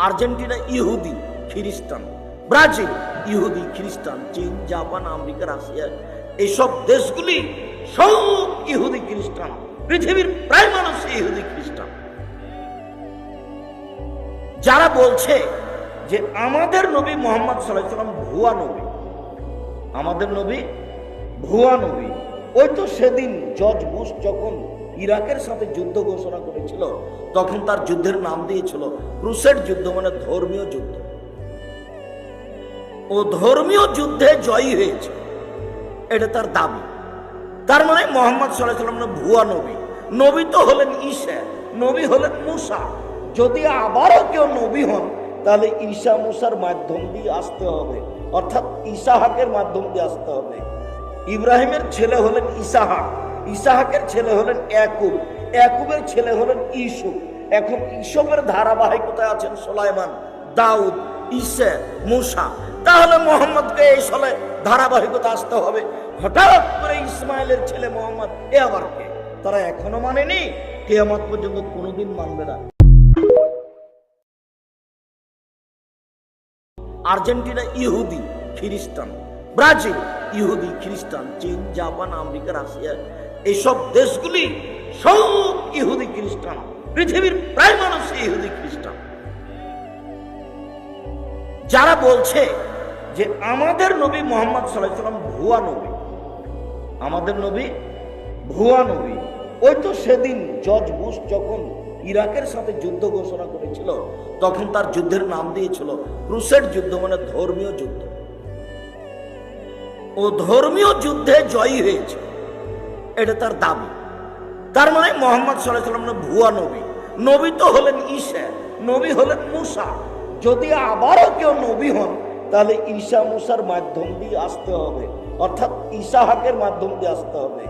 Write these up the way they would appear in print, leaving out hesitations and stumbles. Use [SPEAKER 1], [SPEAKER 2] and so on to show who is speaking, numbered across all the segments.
[SPEAKER 1] Argentina ইহুদি খ্রিস্টান, Brazil ইহুদি খ্রিস্টান, চীন, জাপান, আমেরিকা, রাশিয়া, এইসব দেশগুলি সব ইহুদি খ্রিস্টান। পৃথিবীর প্রায় মানুষ ইহুদি খ্রিস্টান। যারা বলছে যে আমাদের নবী মুহাম্মদ সাল্লাল্লাহু আলাইহি ওয়াসাল্লাম ভুয়া নবী, আমাদের নবী ভুয়া নবী, ওই তো সেদিন জর্জ বুশ যখন ইরাকের সাথে যুদ্ধ ঘোষণা করেছিল তখন তার যুদ্ধের নাম দিয়েছিল ক্রুসেড যুদ্ধ, মানে ধর্মীয় যুদ্ধ। ও ধর্মীয় যুদ্ধে জয়ী হয়েছে, এটা তার দাবি। তার মানে মুহাম্মদ সাল্লাল্লাহু আলাইহি ওয়াসাল্লাম ভুয়া নবী। নবী তো হলেন ঈসা, নবী হলেন মুসা। যদি আবারও কেউ নবী হন তাহলে ঈসা মুসার মাধ্যম দিয়ে আসতে হবে, অর্থাৎ ইসাহাকের মাধ্যম দিয়ে আসতে হবে। ইব্রাহিমের ছেলে হলেন ইসাহাক, ইসাহাকের ছেলে হলেন ইয়াকুব, ইয়াকুবের ছেলে হলেন ইউসুফ। এখন ইসবের ধারাবাহিকতায় আছেন সুলাইমান, দাউদ, ঈসা, মুসা। তাহলে মোহাম্মদকে এই সালে ধারাবাহিকতা আসতে হবে। হঠাৎ করে ইসমাইলের ছেলে মোহাম্মদ, এ আবার কে? তারা এখনো মানেনি, কিয়ামত পর্যন্ত কোনোদিন মানবে না। আর্জেন্টিনা ইহুদি খ্রিস্টান, ব্রাজিল ইহুদি খ্রিস্টান, চীন, জাপান, আমেরিকা, রাশিয়া, এইসব দেশগুলি সব ইহুদি খ্রিস্টান। পৃথিবীর প্রায় মানুষ ইহুদি খ্রিস্টান। যারা বলছে যে আমাদের নবী মুহাম্মদ সাল্লাল্লাহু আলাইহি ওয়াসাল্লাম ভুয়া নবী, আমাদের নবী ভুয়া নবী, ওই তো সেদিন জর্জ বুশ যখন ইরাকের সাথে যুদ্ধ ঘোষণা করেছিল তখন তার যুদ্ধের নাম দিয়েছিল ক্রুসেড যুদ্ধ, মানে ধর্মীয় যুদ্ধ। ও ধর্মীয় যুদ্ধে জয়ী হয়েছে, এটা তার দাবি। তার মানে মুহাম্মদ সাল্লাল্লাহু আলাইহি ওয়াসাল্লাম ভুয়া নবী। নবী তো হলেন ঈসা, নবী হলেন মুসা। যদি আবারও কেউ নবী হন তাহলে ঈসা মুসার মাধ্যম দিয়ে আসতে হবে, অর্থাৎ ইসাহাকের মাধ্যম দিয়ে আসতে হবে।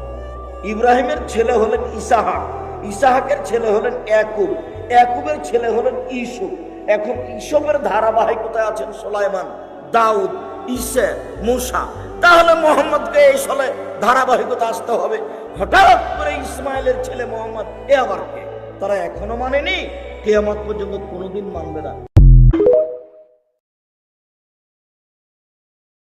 [SPEAKER 1] ইব্রাহিমের ছেলে হলেন ইসাহাক, ইসাহাকের ছেলে হলেন ইয়াকুব, ইয়াকুবের ছেলে হলেন ইউসুফ। এখন ইসবের ধারাবাহিকতায় আছেন সুলাইমান, দাউদ, ঈসা, মুসা। তাহলে মোহাম্মদকে এই সালে ধারাবাহিকতা আসতে হবে। হঠাৎ করে ইসমাইলের ছেলে মোহাম্মদ, এ আবার কে? তারা এখনো মানেনি, কিয়ামত পর্যন্ত কোনোদিন মানবে না।